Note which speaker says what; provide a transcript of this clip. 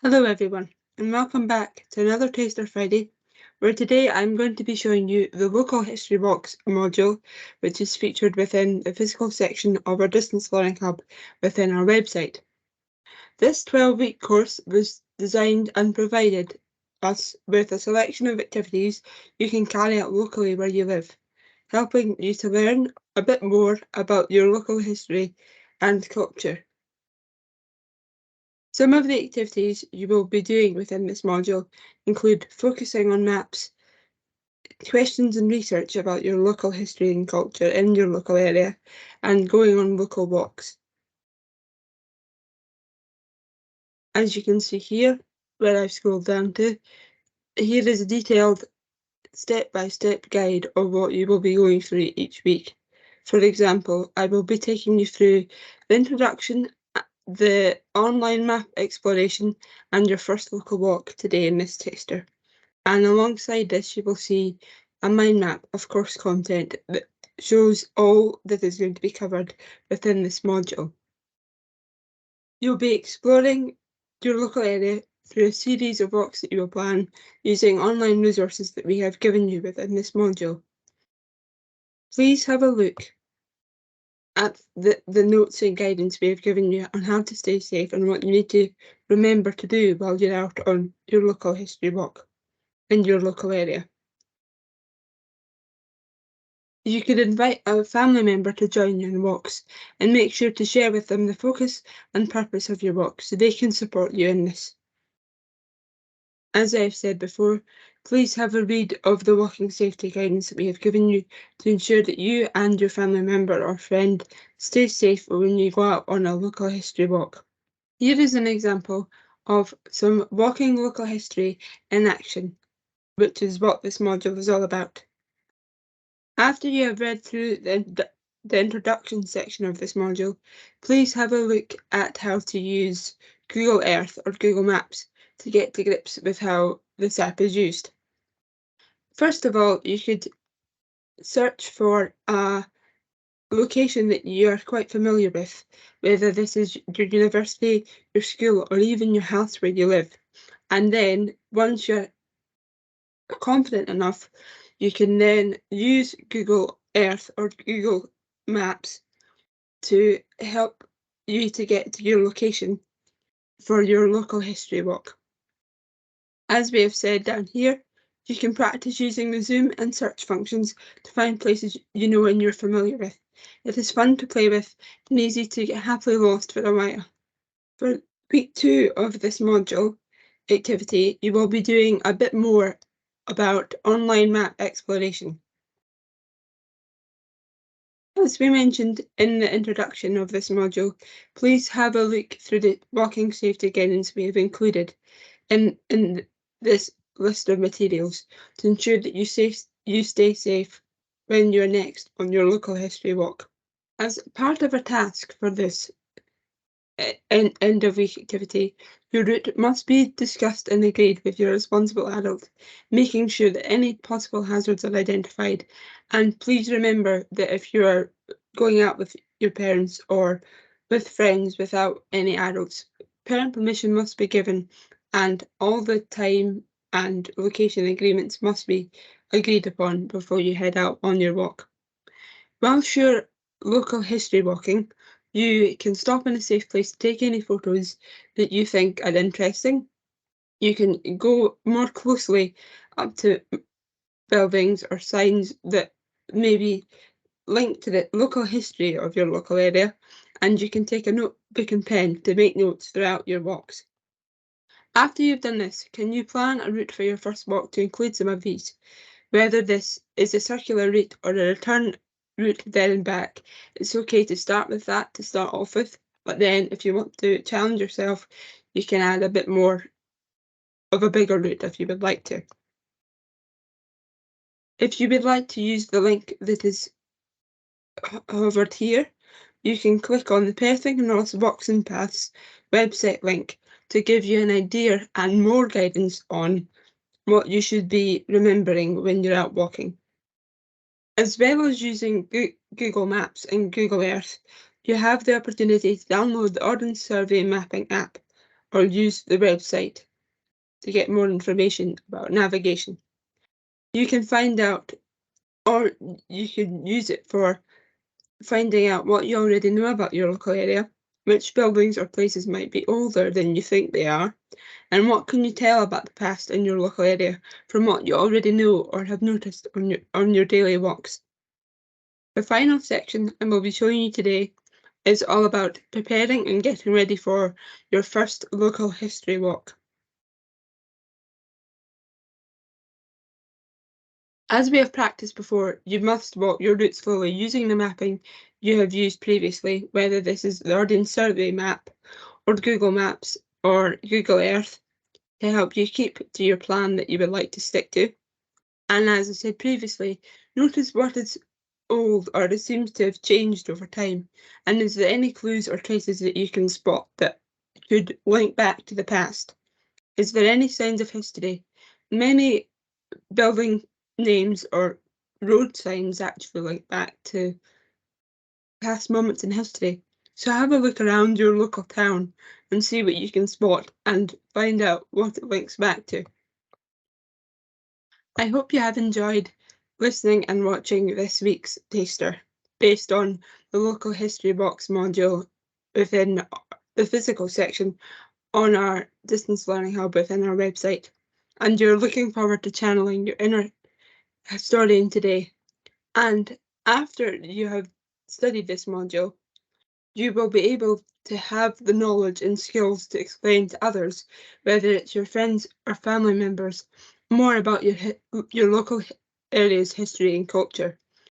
Speaker 1: Hello everyone, and welcome back to another Taster Friday, where today I'm going to be showing you the Local History Box module, which is featured within the physical section of our Distance Learning Hub within our website. This 12-week course was designed and provided us with a selection of activities you can carry out locally where you live, helping you to learn a bit more about your local history and culture. Some of the activities you will be doing within this module include focusing on maps, questions and research about your local history and culture in your local area, and going on local walks. As you can see here, where I've scrolled down to, here is a detailed step-by-step guide of what you will be going through each week. For example, I will be taking you through the introduction, the online map exploration, and your first local walk today in this taster. And alongside this, you will see a mind map of course content that shows all that is going to be covered within this module. You'll be exploring your local area through a series of walks that you will plan using online resources that we have given you within this module. Please have a look at the notes and guidance we have given you on how to stay safe and what you need to remember to do while you're out on your local history walk in your local area. You could invite a family member to join you in walks and make sure to share with them the focus and purpose of your walk so they can support you in this. As I've said before, please have a read of the walking safety guidance that we have given you to ensure that you and your family member or friend stay safe when you go out on a local history walk. Here is an example of some walking local history in action, which is what this module is all about. After you have read through the introduction section of this module, please have a look at how to use Google Earth or Google Maps to get to grips with how this app is used. First of all, you could search for a location that you are quite familiar with, whether this is your university, your school, or even your house where you live. And then, once you're confident enough, you can then use Google Earth or Google Maps to help you to get to your location for your local history walk. As we have said down here, you can practice using the zoom and search functions to find places you know and you're familiar with. It is fun to play with and easy to get happily lost for a while. For week 2 of this module activity, you will be doing a bit more about online map exploration. As we mentioned in the introduction of this module, please have a look through the walking safety guidance we have included in this list of materials to ensure that you stay safe when you're next on your local history walk. As part of a task for this end of week activity, your route must be discussed and agreed with your responsible adult, making sure that any possible hazards are identified. And please remember that if you are going out with your parents or with friends without any adults, parent permission must be given and all the time and location agreements must be agreed upon before you head out on your walk. Whilst you're local history walking, you can stop in a safe place to take any photos that you think are interesting. You can go more closely up to buildings or signs that may be linked to the local history of your local area, and you can take a notebook and pen to make notes throughout your walks. After you've done this, can you plan a route for your first walk to include some of these? Whether this is a circular route or a return route there and back, it's okay to start with that to start off with, but then if you want to challenge yourself, you can add a bit more of a bigger route if you would like to. If you would like to use the link that is hovered here, you can click on the Perth and Kinross Walks and Paths website link to give you an idea and more guidance on what you should be remembering when you're out walking. As well as using Google Maps and Google Earth, you have the opportunity to download the Ordnance Survey mapping app or use the website to get more information about navigation. You can find out, or you can use it for finding out what you already know about your local area, which buildings or places might be older than you think they are, and what can you tell about the past in your local area from what you already know or have noticed on your daily walks. The final section I will be showing you today is all about preparing and getting ready for your first local history walk. As we have practiced before, you must walk your route slowly using the mapping you have used previously, whether this is the Ordnance Survey map or Google Maps or Google Earth, to help you keep to your plan that you would like to stick to. And as I said previously, notice what is old or it seems to have changed over time, and is there any clues or traces that you can spot that could link back to the past? Is there any signs of history? Many building names or road signs actually link back to past moments in history. So have a look around your local town and see what you can spot and find out what it links back to. I hope you have enjoyed listening and watching this week's taster based on the local history box module within the physical section on our distance learning hub within our website, and you're looking forward to channeling your inner historian today. And after you have studied this module, you will be able to have the knowledge and skills to explain to others, whether it's your friends or family members, more about your local area's history and culture.